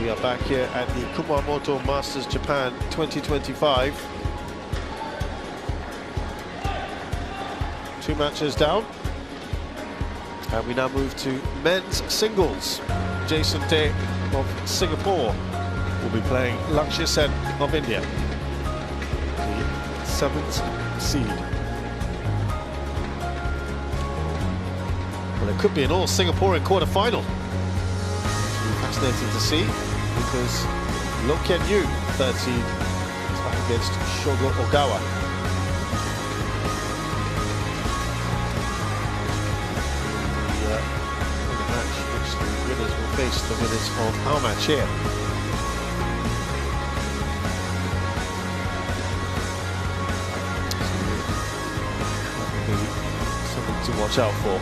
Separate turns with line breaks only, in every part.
We are back here at the Kumamoto Masters Japan 2025. 2 matches down. And we now move to men's singles. Jason Day of Singapore will be playing Lakshya Sen of India, the 7th seed. Well, it could be an all Singaporean quarter-final. Fascinating to see, because Lakshya Sen, 3rd seed, is up against Shogo Ogawa. The match which the winners will face the winners of our match here. So that will be something to watch out for.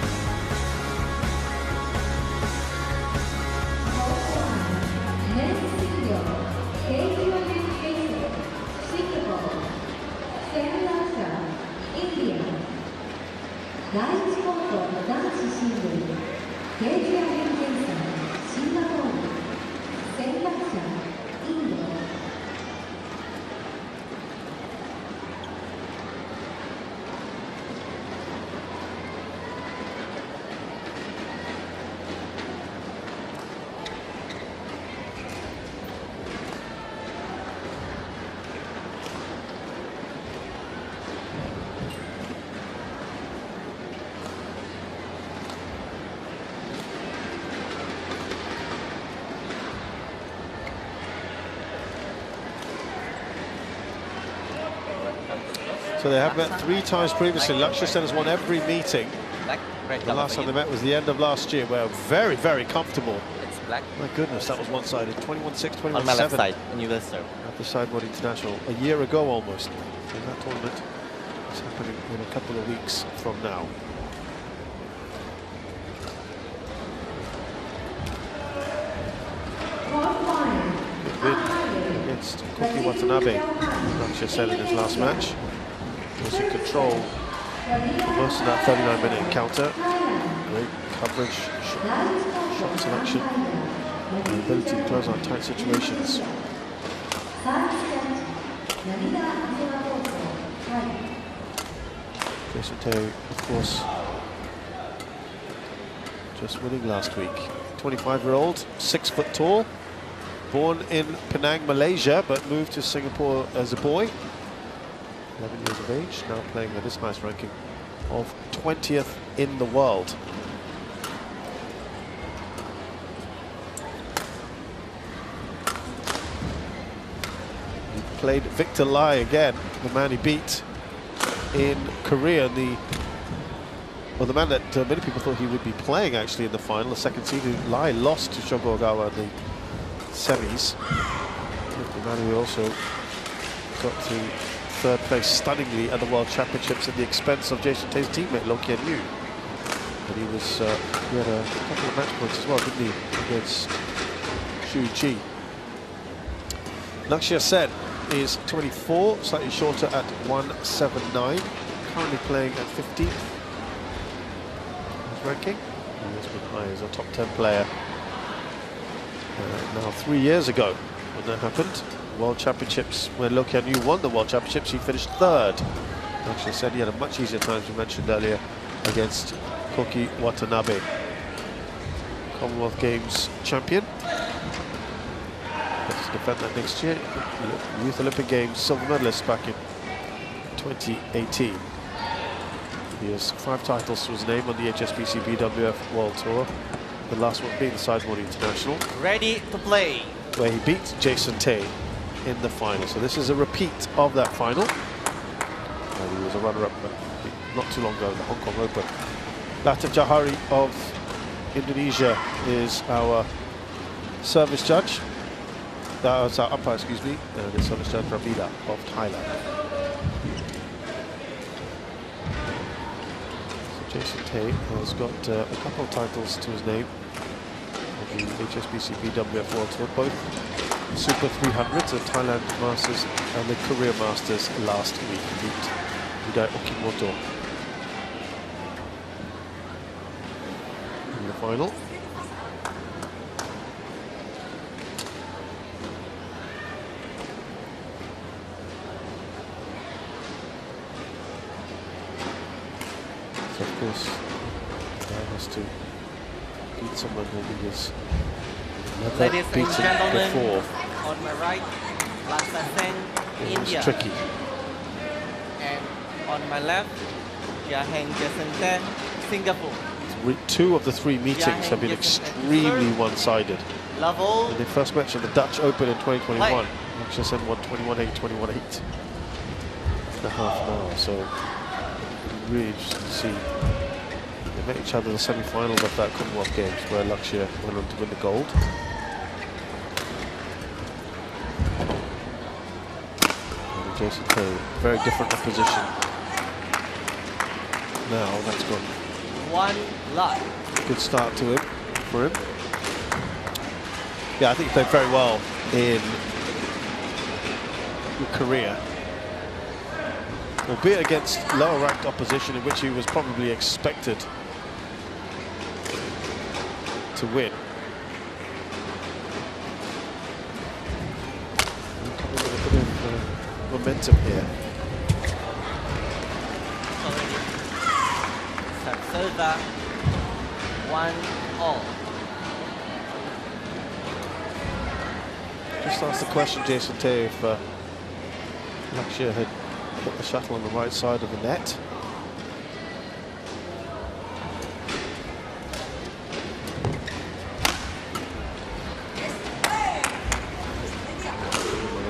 So they have met 3 times previously. Lakshya Sen has won every meeting. The last time they met was the end of last year, where very, very comfortable.
It's black.
My goodness, that was one-sided. 21-6, 21-7.
On my left side, universal.
At the Sideboard International, a year ago almost. So that tournament is happening in a couple of weeks from now. Good win against Koki Watanabe. Lakshya Sen in his last match was in control most of that 39-minute encounter. Great coverage, shot selection, and the ability to close on tight situations. Jason Tay, of course, just winning last week. 25-year-old, 6 foot tall, born in Penang, Malaysia, but moved to Singapore as a boy. 11 years of age, now playing at this nice ranking of 20th in the world. He played Victor Lai again, the man he beat in Korea, the man that many people thought he would be playing actually in the final, the 2nd seed. Lai lost to Shogo Ogawa in the semis. The man who also got to 3rd place stunningly at the World Championships at the expense of Jason Tay's teammate Lakshya Sen. But he had a couple of match points as well, didn't he, against Shu Chi. Lakshya Sen is 24, slightly shorter at 179. Currently playing at 15th. His ranking. He has been high as a top 10 player. Now 3 years ago when that happened. World Championships, when Lakshya Sen won the World Championships, he finished 3rd. Actually said he had a much easier time, as we mentioned earlier, against Koki Watanabe. Commonwealth Games champion. Let's defend that next year. Youth Olympic Games silver medalist back in 2018. He has 5 titles to his name on the HSBC BWF World Tour. The last one being the Sideboard International.
Ready to play.
Where he beat Jason Tay in the final. So this is a repeat of that final. And he was a runner-up not too long ago in the Hong Kong Open. Latif Jahari of Indonesia is our service judge. That's our umpire, excuse me. And the service judge Ravida of Thailand. So Jason Tay has got a couple of titles to his name. The HSBC BWF World Tour, both Super 300s at Thailand Masters and the Korea Masters last week. Beat Kumamoto in the final. course, has to beat someone that he has never
Ladies and
beaten
gentlemen,
before.
on my right, Lakshya Sen, India.
It's tricky.
And on my left, Jia Heng, Singapore.
Two of the three meetings have been extremely one-sided.
Level.
In the first match of the Dutch Open in 2021,
Play.
Lakshya Sen won 21-8, 21-8 in a half an hour. So really interesting to see. They met each other in the semi-finals of that Commonwealth Games, where Lakshya went on to win the gold. And Jason Tay, very different opposition. Now that's gone.
One lot.
Good start to him, for him. Yeah, I think he played very well in Korea, albeit against lower ranked opposition in which he was probably expected to win. Coming with a bit of momentum here.
Serve 1-all.
Just asked the question, Jason Tay, if Lakshya had put the shuttle on the right side of the net.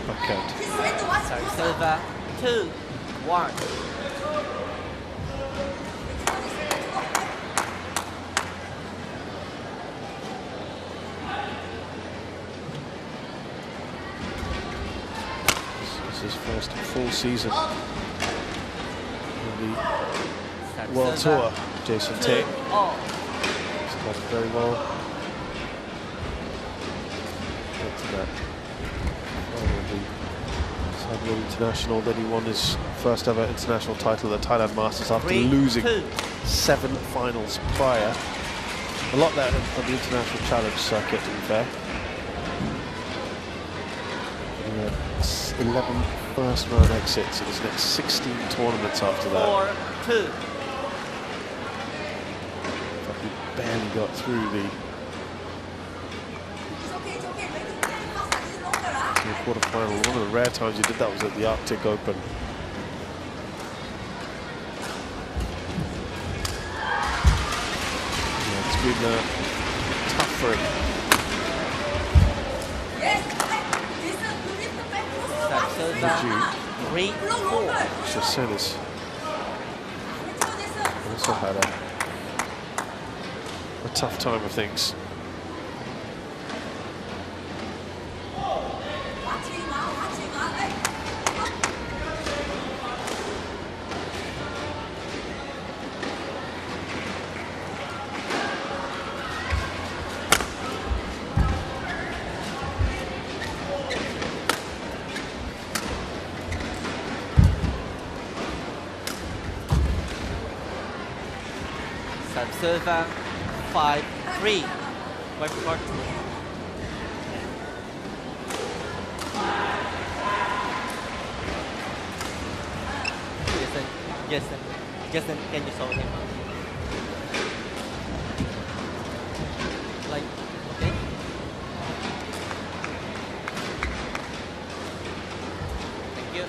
Backhand.
Serve 2-1.
His first full season in the World Tour, Jason Tay. Started very well. Up to that final of the Sudirman International. Then he won his first ever international title at the Thailand Masters after losing 7 finals prior. A lot there on the international challenge circuit, to be fair. 11 first round exits in his next 16 tournaments after that.
4-2.
He barely got through the quarterfinal. One of the rare times he did that was at the Arctic Open. Yeah, it's been tough for him.
Lakshya
Sen has also had a tough time of things.
Serve 5-3. Wait for Jason, can you show him? Like, okay. Thank you.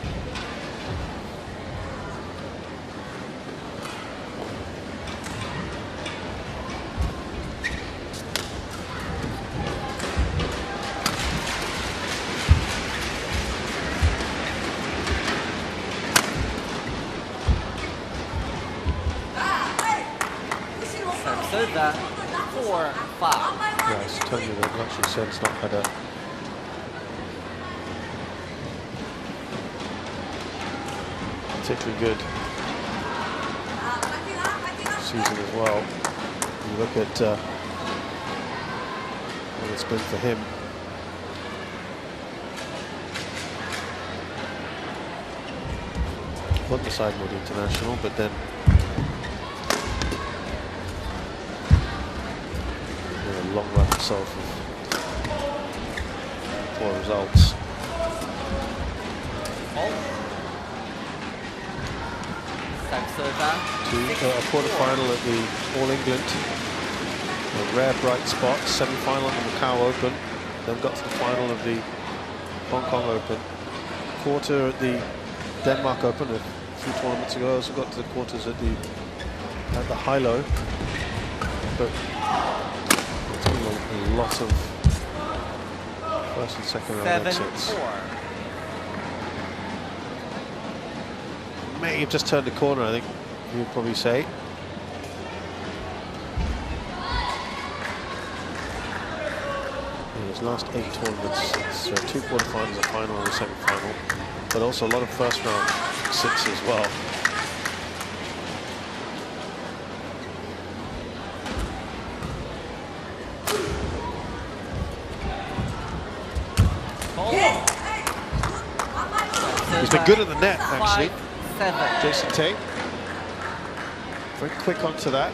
Serve 4-5.
Yeah, I was telling you that Lakshya Sen's not had a particularly good season as well. You look at what it's been for him. Won the Sideboard International, but then long run himself of poor results.
server.
A quarter-final at the All England. A rare bright spot. Semi-final at the Macau Open. Then got to the final of the Hong Kong Open. Quarter at the Denmark Open a few tournaments ago. Also got to the quarters at the high-low. But it's been a lot of first and second round exits.
7-4.
May have just turned the corner, I think you would probably say. In his last 8 tournaments, it's 2 quarterfinals, a final and a semi-final, but also a lot of first round exits as well. He's been good at the net, actually.
5-7.
Jason Tay. Very quick onto that.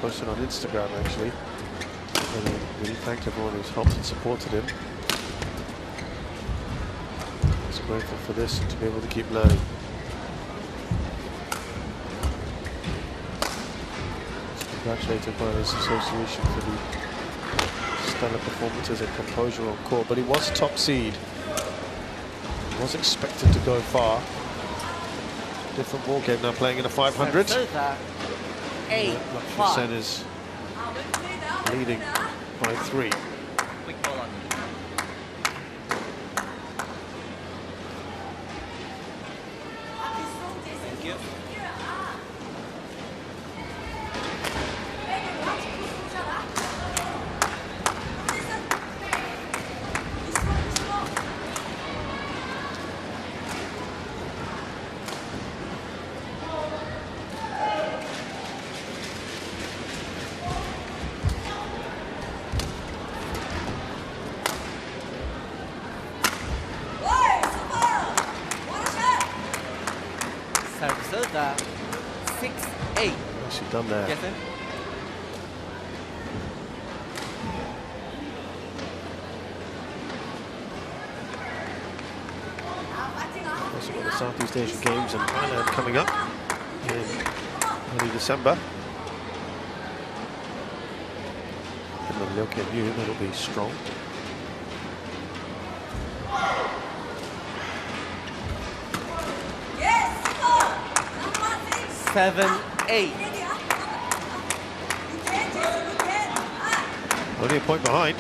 Posted on Instagram actually, and he really thanked everyone who's helped and supported him. He's grateful for this and to be able to keep learning. He's congratulated by his association for the stellar performances and composure on court, but he was top seed. He was expected to go far. Different ball game now, playing in a 500. Lakshya Sen is leading by 3.
Quick ball on. Thank you. Server 6-8.
Nicely done there.
Yes, sir.
Also got the Southeast Asian Games in Thailand coming up in early December. And the Lakshya Sen, that'll be strong.
Yes! 7-8.
Only a point behind.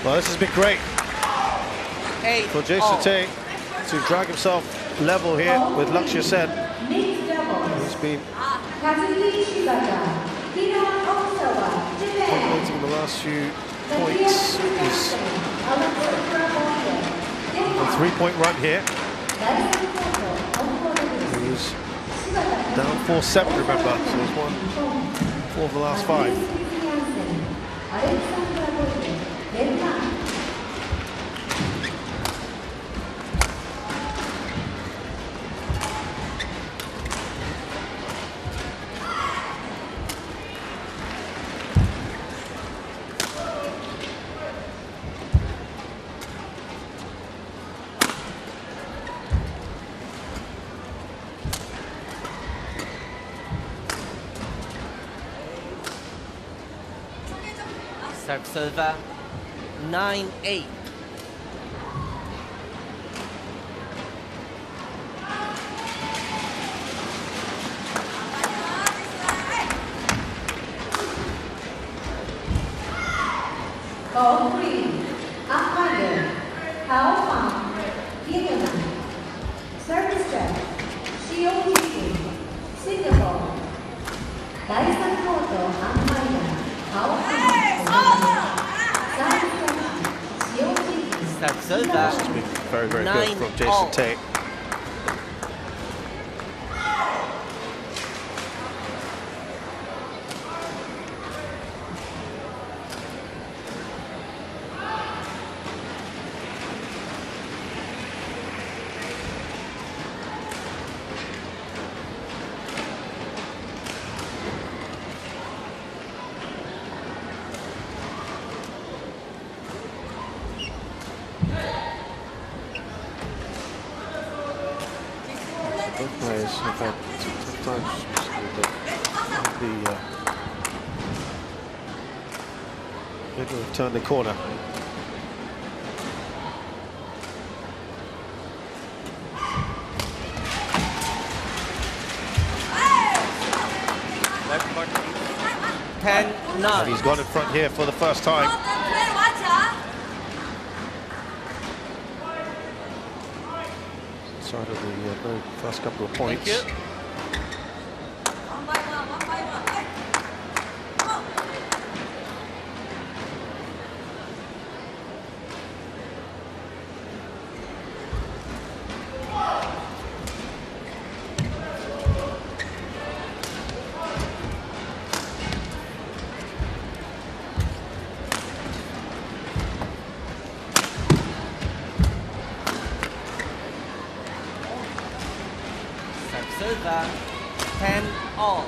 Well, this has been great for Jason Tay to drag himself level here with Lakshya Sen. He's been dominating the last few points. He's a 3-point run here. He was down 4-7, remember, so he's won 4 of the last 5.
Server 9-8. serve
This has been very, very good from Jason Tate. Both players have had some tough times recently, but maybe we've turned the corner. And he's got in front here for the first time. Side of the very first couple of points.
Server 10 all.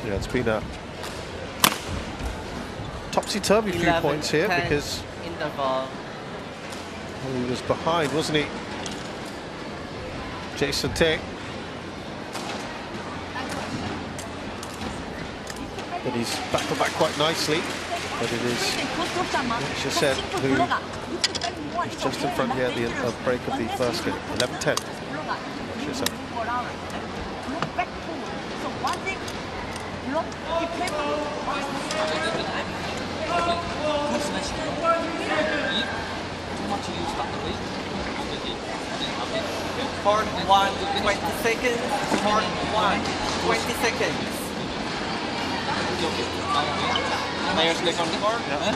Yeah, it's been a topsy-turvy few points here because
interval.
He was behind, wasn't he? Jason Tate. But he's battled back quite nicely. But it is Lakshya Sen who is just in front here at the break of the first game. 11-10. Lakshya Sen.
Part 1, 20 seconds. Part 1, 20 seconds.
Players click on the board. Yeah.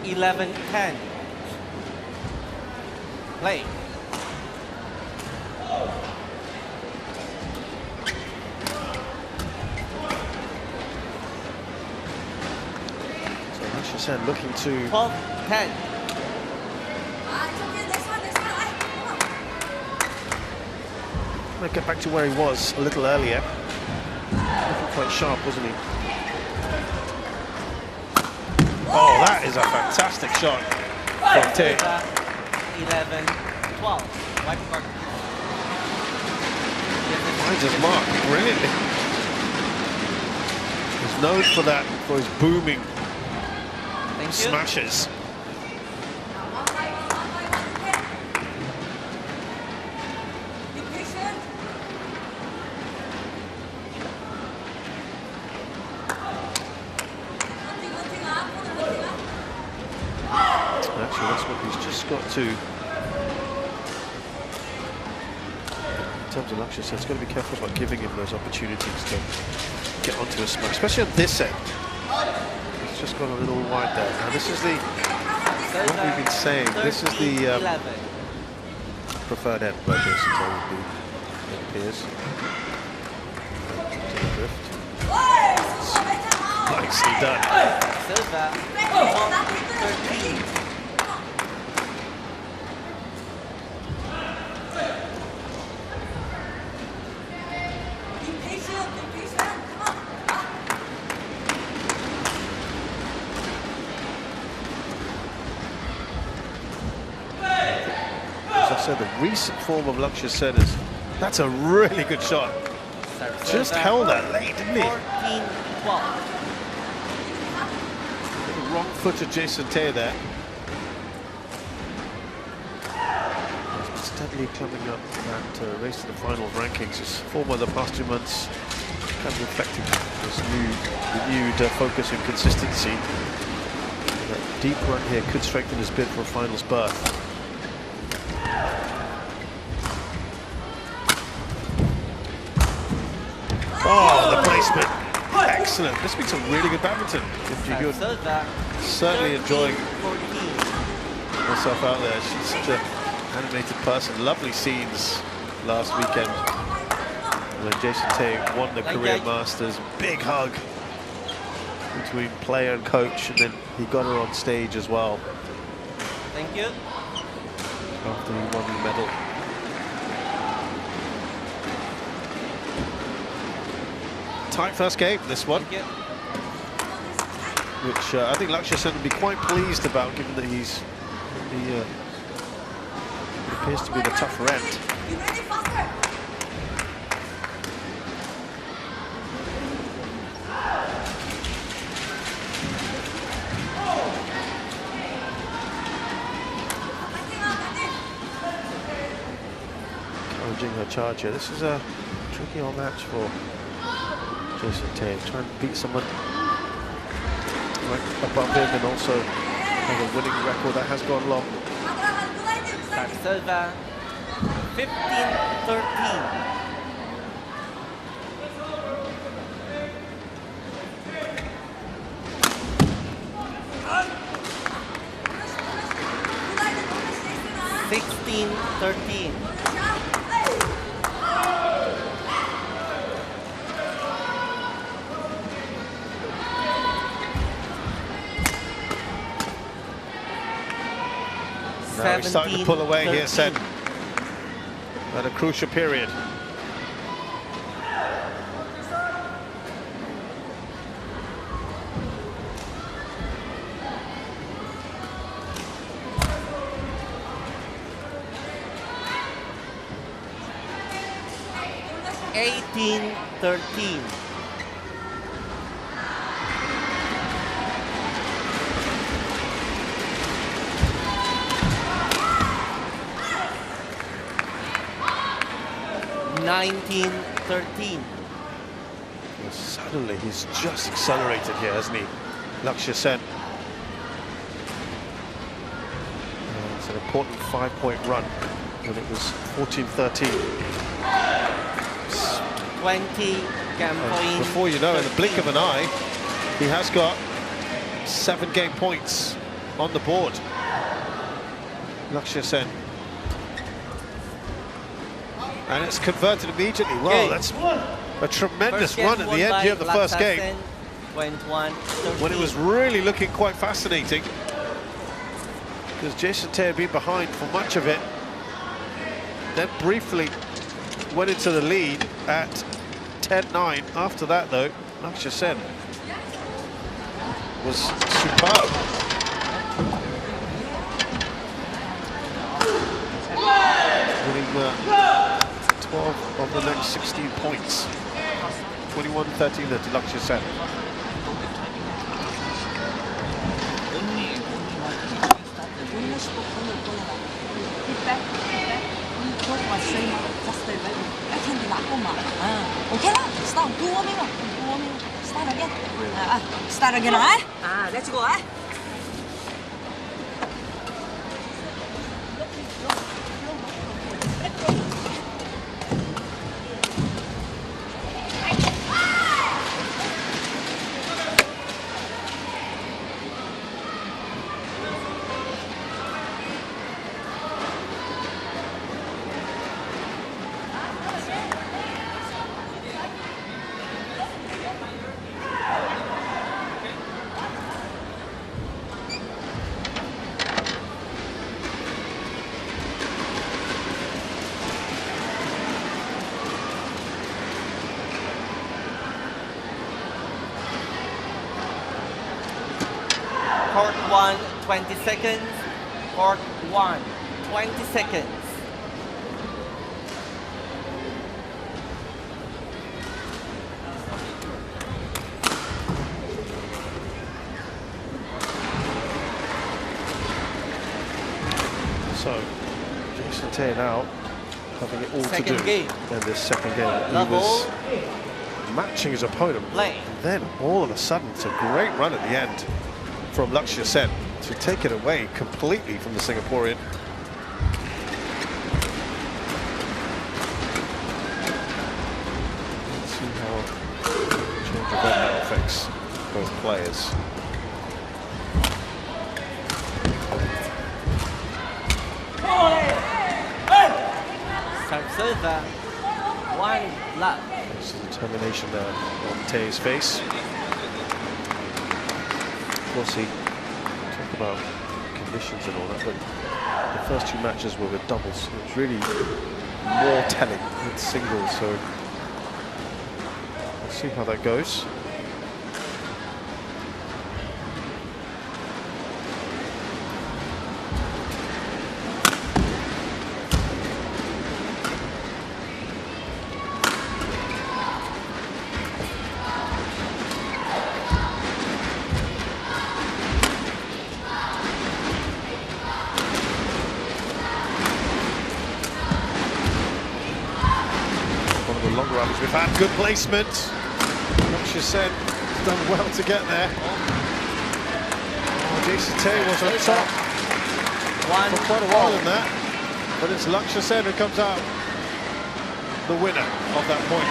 11-10. Play.
Lakshya Sen looking to
12-10.
get back to where he was a little earlier. Looking quite sharp, wasn't he? Oh, that is a fantastic shot from Tate.
11-12.
Finds his mark brilliantly. He's known for that, for his booming smashes. Actually, that's what he's just got to. In terms of Lakshya Sen, he's got to be careful about giving him those opportunities to get onto a smash, especially on this end. He's just gone a little wide there. Now this is the, what we've been saying, this is the preferred end where Jason Tate would be, it appears. To the drift. Nicely done. So the recent form of Lakshya Sen is, that's a really good shot. Just held that late, didn't he?
14-12.
Wrong foot of Jason Tate there. steadily climbing up that race to the final rankings. His form of the past 2 months kind of reflecting this renewed focus and consistency. That deep run here could strengthen his bid for a finals berth. Oh, the placement. Excellent. This has been some really good badminton. Certainly enjoying herself out there. She's such an animated person. Lovely scenes last weekend when Jason Tay won the Korean Masters. Big hug between player and coach, and then he got her on stage as well.
Thank you.
After he won the medal. Tight first game, this one. Which I think Lakshya Sen would be quite pleased about, given that he appears to be the tougher end. Encouraging her charge here. This is a tricky old match for Jason Tay. Trying to beat someone right above him and also have a winning record that has gone long.
Serve 15-13.
Now he's starting to pull away here, Sen, at a crucial period.
$18-13. $19-13.
Well, suddenly he's just accelerated here, hasn't he? Lakshya Sen. It's an important 5-point run, and it was 14-13.
20 game points.
Before you know, in the blink of an eye, he has got 7 game points on the board. Lakshya Sen. And it's converted immediately. Well, that's a tremendous run at the end here of the first game. When it was really looking quite fascinating. Because Jason Tay had been behind for much of it. Then briefly went into the lead at 10-9. After that, though, Lakshya Sen was superb. Winning 12 of the next 16 points. 21-13 to Lakshya Sen.
Okay lah, start 2 warming lah. 2 warming. Start again. Start again lah. Let's go ah.
Court 1, 20 seconds. Court 1, 20 seconds.
So, Jason Tay now having it all
Second
to do
game.
in this second game. He
Level.
was matching his opponent.
Play.
And then all of a sudden, it's a great run at the end from Lakshya Sen to take it away completely from the Singaporean. Let's see how change of event affects both players.
Serve 1 love.
There's some determination there on Tay's face. Of course, he talked about conditions and all that, but the first 2 matches were with doubles. So it was really more telling with singles. So let's see how that goes. Longer runners we've had. Good placement. Lakshya Sen done well to get there. Oh, Jia Heng was on top for quite a while in that. But it's Lakshya Sen who comes out the winner of that point.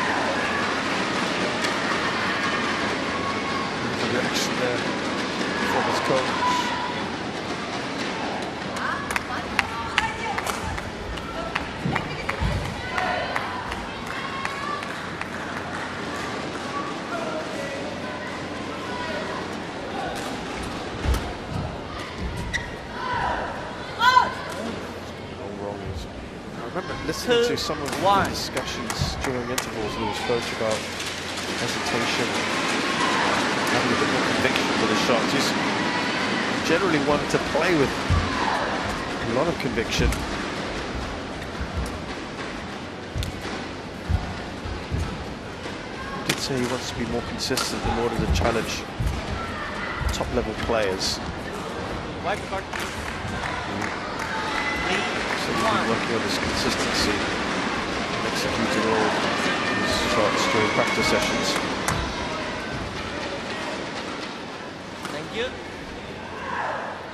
There's a reaction there from his coach. Listening to some of the discussions during intervals, he spoke about hesitation and having a bit more conviction for the shots. He's generally one to play with a lot of conviction. He did say he wants to be more consistent in order to challenge top-level players.
White card.
So he's been working on his consistency, executing all his shots during practice sessions.
Thank you.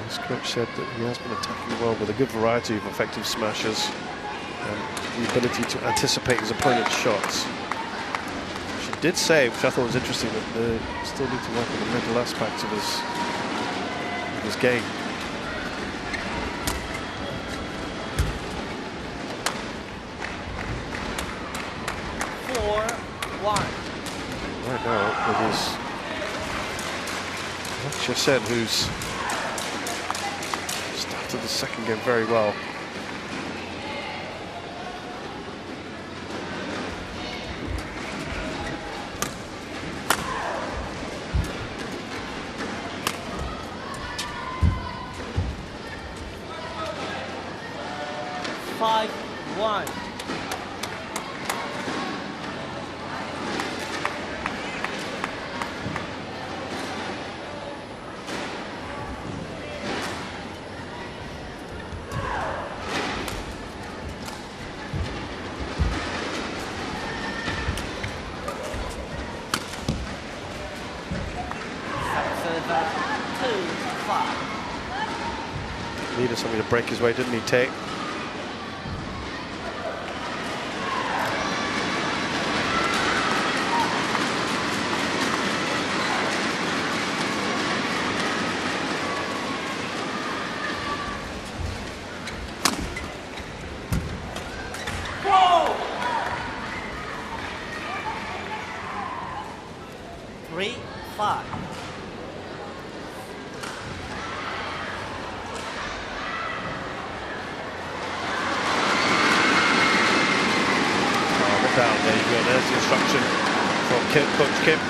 His coach said that he has been attacking well with a good variety of effective smashes and the ability to anticipate his opponent's shots. She did say, which I thought was interesting, that they still need to work on the mental aspects of his game. Right now, it is Lakshya Sen who's started the second game very well. Needed something to break his way, didn't he, Tay?
Whoa! 3-5.
Down. There you go, there's the instruction from Coach Kim.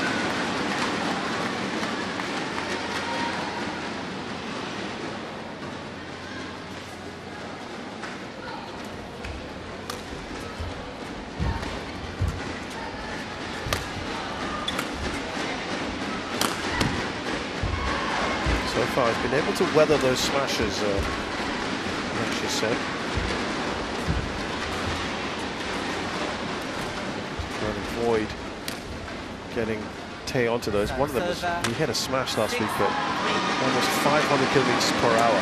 So far, he's been able to weather those smashes, Lakshya Sen. avoid getting Tay onto those. One of them was, he had a smash last week at almost 500 kilometers per hour.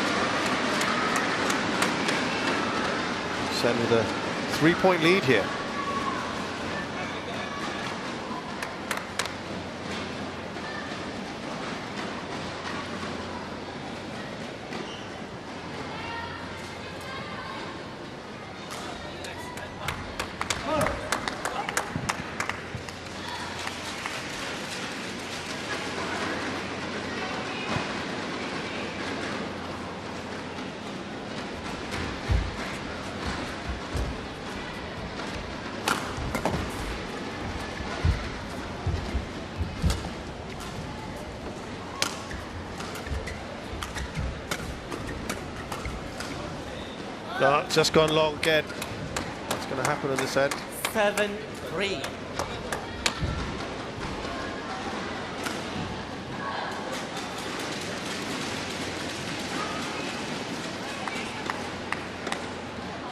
Sen with a 3-point lead here. No, just gone long again. What's going to happen on this end?
7-3.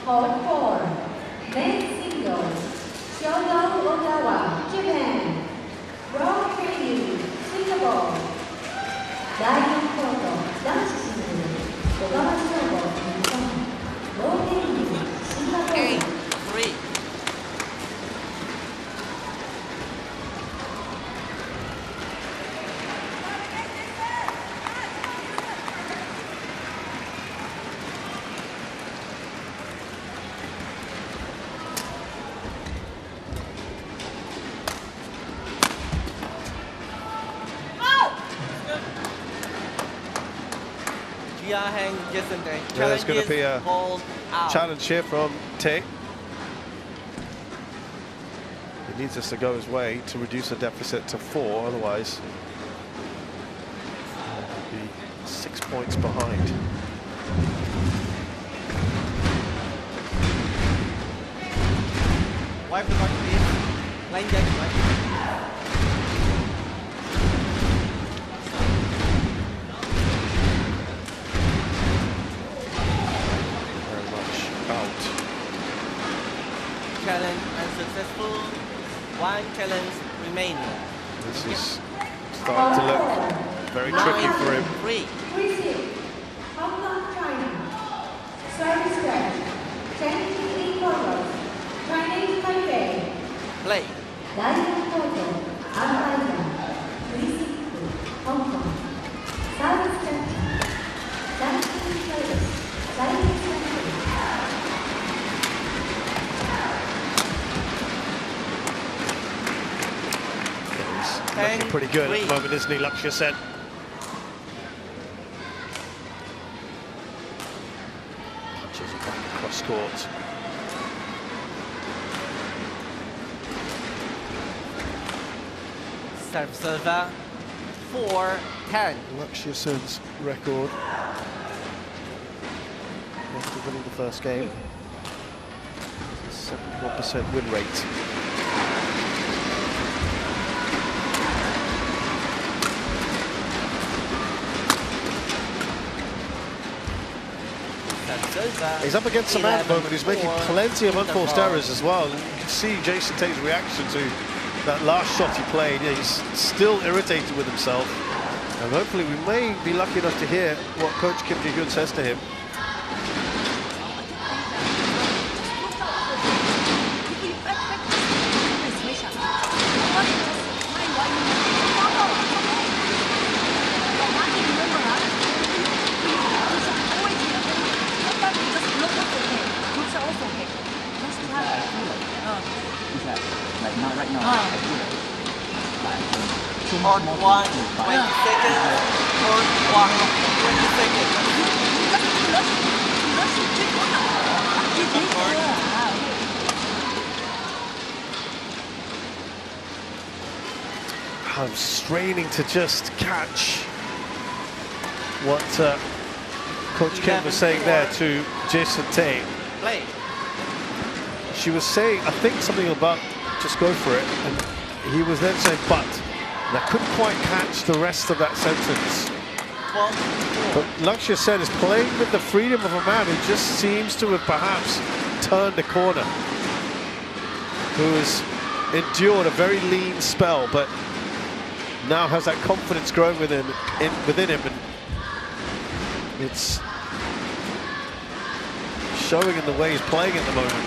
Court 4, men's singles, Shogo Ogawa, Japan, World Training, Singapore, 第4コート、男子シングル、小川翔吾、日本、ローテイング、シンガポール。
8-3. Jia Heng yesterday.
There's going to be a
called out.
challenge here from Tay. He needs this to go his way to reduce the deficit to 4, otherwise he'll be 6 points behind.
Wipe the button, please. Line jack, right?
Very much out.
Challenge unsuccessful. One challenge remaining.
This is starting to look very tricky for him.
9-3.
3-6, Hong Kong, China. Service stretch, 10-3 forwards, Chinese Taipei.
Play.
第4コート、アンパイア、フリースキック、香港、サービスキャッチャー、ジャンキングサービス、サイレンスキャッチャー。
Looking pretty good at the moment, isn't he, Lakshya Sen? Punches it back across court.
Server 4-10.
Lakshya Sen's record after winning the first game, 71% win rate. He's up against a man at the moment who's making plenty of unforced errors as well. And you can see Jason Tay's reaction to that last shot he played. Yeah, he's still irritated with himself. And hopefully we may be lucky enough to hear what Coach Kim Ji-hyun says to him.
Like not right now. I feel like too
Court
much
1, 20 seconds. Court 1, 20 seconds.
I'm straining to just catch what Coach Kim was saying there to Jason Tay.
Play.
She was saying, I think, something about just go for it, and he was then saying, but. And I couldn't quite catch the rest of that sentence. But Lakshya Sen is playing with the freedom of a man who just seems to have perhaps turned a corner, who is endured a very lean spell, but now has that confidence growing within him, and it's showing in the way he's playing at the moment.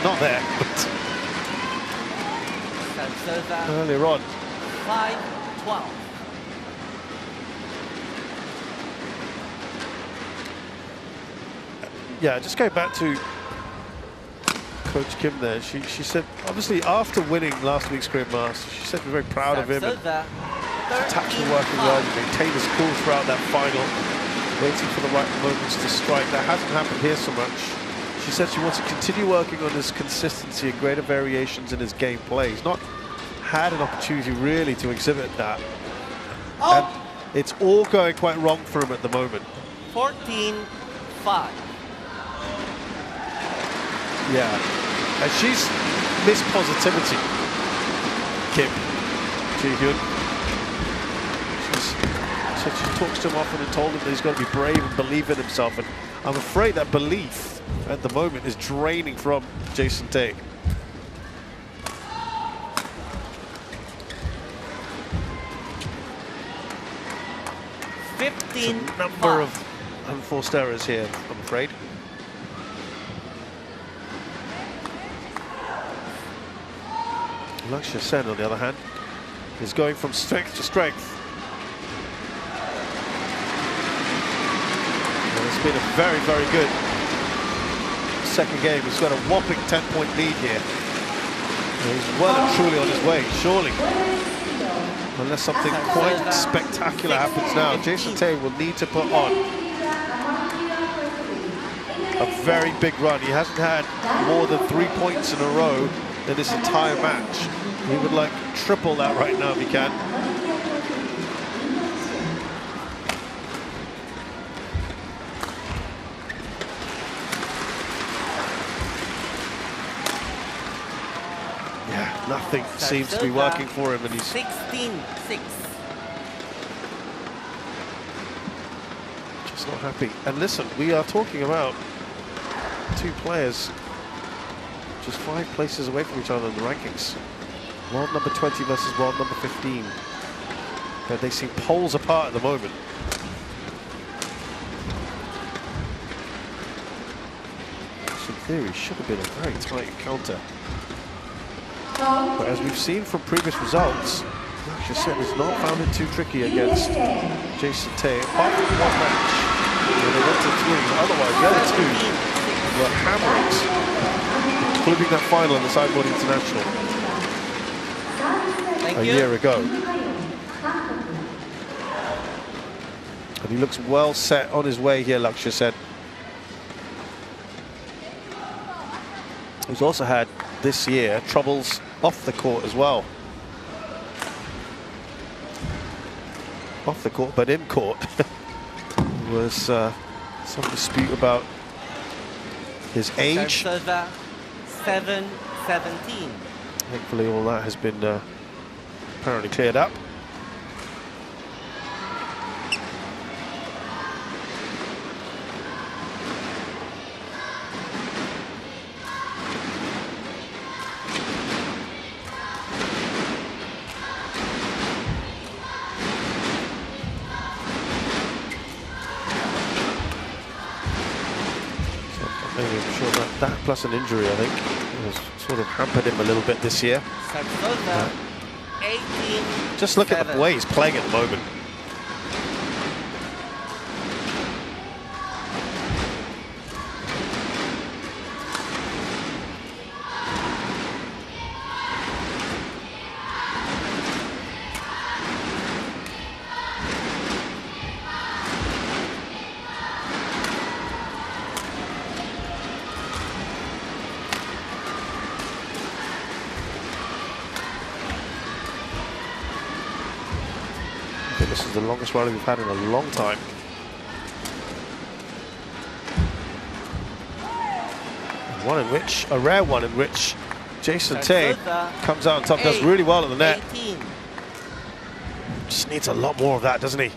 Not there, but earlier on.
5-12.
Yeah, just going back to Coach Kim there, she said, obviously after winning last week's Korean Masters, she said we're very proud of him and his tactical working well, he maintained his cool throughout that final, waiting for the right moments to strike. That hasn't happened here so much. She said she wants to continue working on his consistency and greater variations in his gameplay. He's not had an opportunity really to exhibit that. And it's all going quite wrong for him at the moment.
14-5.
Yeah, and she's missed positivity, Kim Ji-hyun. She talks to him often and told him that he's got to be brave and believe in himself, and I'm afraid that belief at the moment is draining from Jason Tae. A number of unforced errors here, I'm afraid. Lakshya Sen, on the other hand, is going from strength to strength. And it's been a very, very good second game. He's got a whopping 10-point lead here. And he's well and truly on his way, surely. Unless something quite spectacular happens now, Jason Tae will need to put on a very big run. He hasn't had more than 3 points in a row in this entire match. He would like triple that right now if he can. Yeah, nothing seems to be working for him, and he's
16-6.
just not happy. And listen, we are talking about two players just 5 places away from each other in the rankings. World number 20 versus world number 15. But they seem poles apart at the moment. Which in theory should have been a very tight encounter. But as we've seen from previous results, Lakshya Sen has not found it too tricky against Jason Tae, apart from one match where they went to 3. Otherwise, the other 2 were hammerings, including that final in the Sideboard International a year ago. And he looks well set on his way here, Lakshya Sen. He's also had this year troubles off the court as well. Off the court, but in court. There was some dispute about his age.
7-17.
Thankfully, all that has been apparently cleared up. That plus an injury, I think, has sort of hampered him a little bit this year. Just look at the way he's playing at the moment. This is the longest rally we've had in a long time. One in which, a rare one in which Jason Tae comes out on top, does really well at the net. Just needs a lot more of that, doesn't he?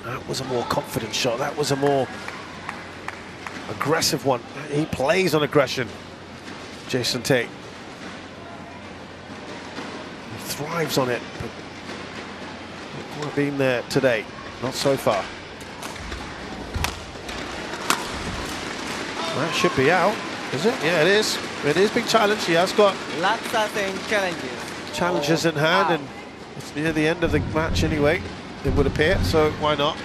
That was a more confident shot. That was a more aggressive one. He plays on aggression, Jason Tate. He thrives on it, but not quite been there today. Not so far. That should be out, is it? Yeah, it is. It is being challenged. He has got
Lakshya Sen
challenges in hand, and it's near the end of the match anyway, it would appear, so why not?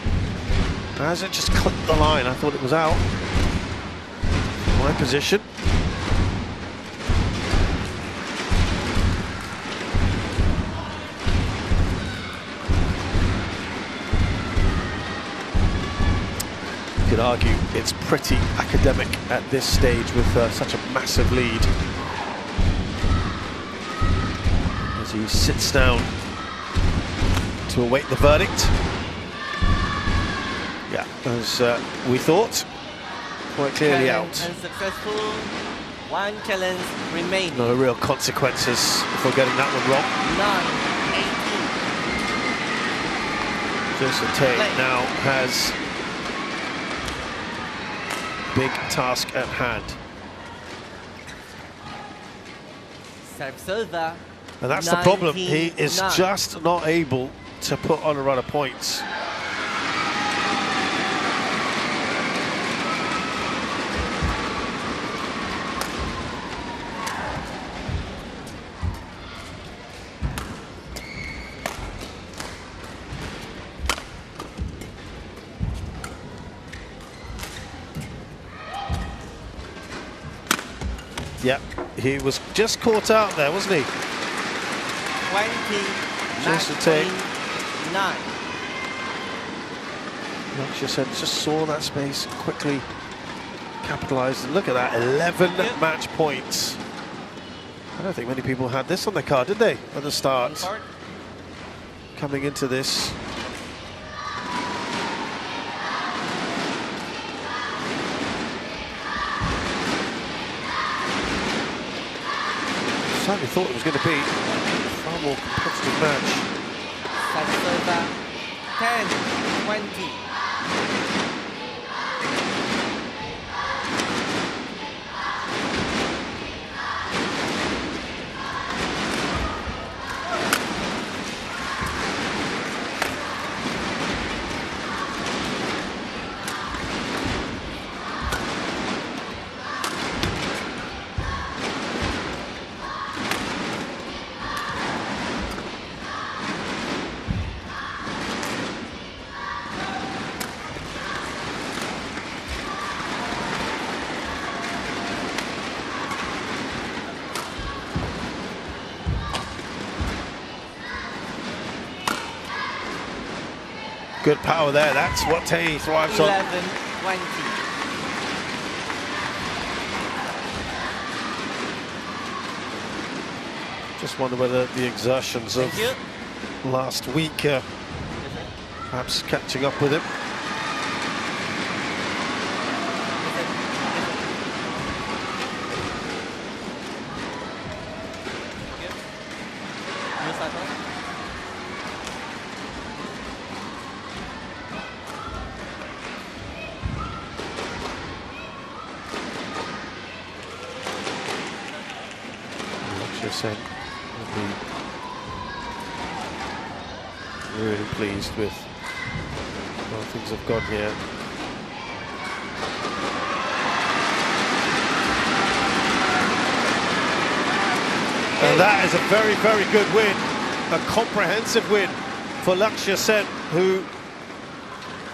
As it just clipped the line, I thought it was out. My position. You could argue it's pretty academic at this stage with such a massive lead. As he sits down to await the verdict. Yeah, as we thought, quite clearly out.
Unsuccessful. One challenge remaining.
No real consequences for getting that one wrong.
9-18.
Jason Tate now has big task at hand.
Serve-server.
And that's the problem. He is just not able to put on a run of points. Yep, he was just caught out there, wasn't he?
20.
Jason Tate.
9.
Lakshya Sen just saw that space, quickly capitalised. And look at that, 11 match points. I don't think many people had this on their card, did they, at the start? Coming into this. Certainly thought it was going to be a far more competitive match.
That's over. 10, 20.
Good power there, that's what Tay thrives on.
11, 20.
Just wonder whether the exertions of last week perhaps catching up with him. Lakshya Sen will be really pleased with how things have gone here. And that is a very, very good win, a comprehensive win for Lakshya Sen, who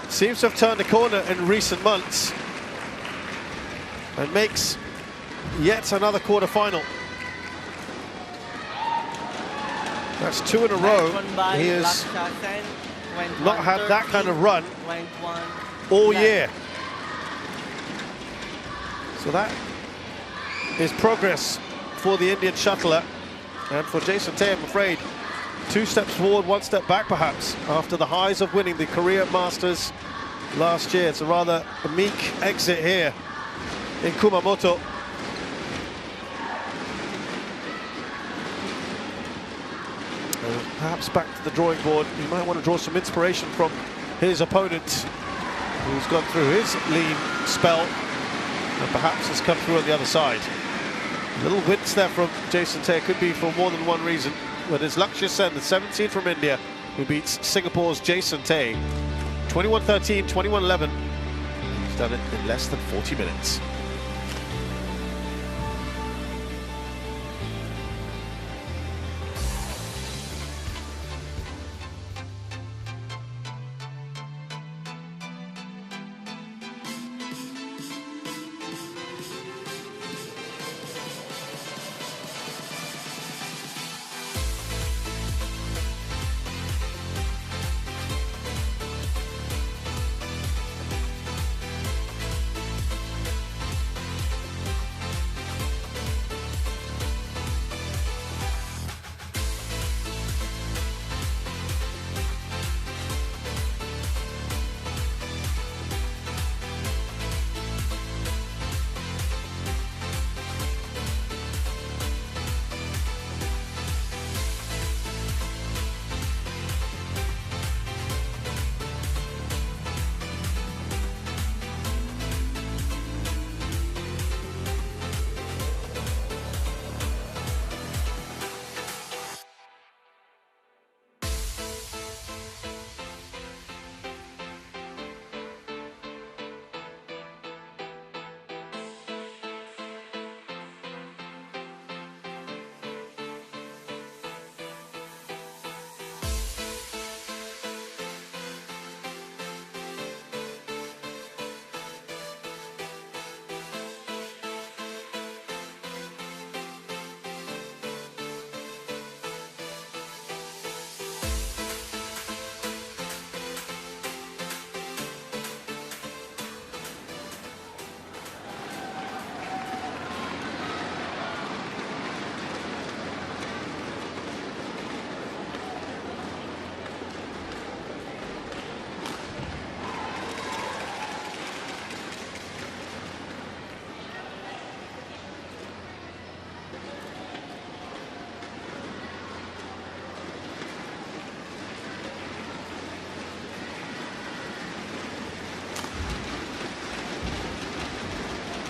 seems to have turned a corner in recent months and makes yet another quarter-final. That's 2 in a row. He has not had that kind of run all year. So that is progress for the Indian shuttler. And for Jason Tate, I'm afraid, 2 steps forward, 1 step back perhaps, after the highs of winning the Korea Masters last year. It's a rather meek exit here in Kumamoto. Perhaps back to the drawing board. He might want to draw some inspiration from his opponent, who's gone through his lean spell and perhaps has come through on the other side. A little wince there from Jason Tay, could be for more than one reason, but it's Lakshya Sen, the 17 from India, who beats Singapore's Jason Tay 21-13, 21-11. He's done it in less than 40 minutes.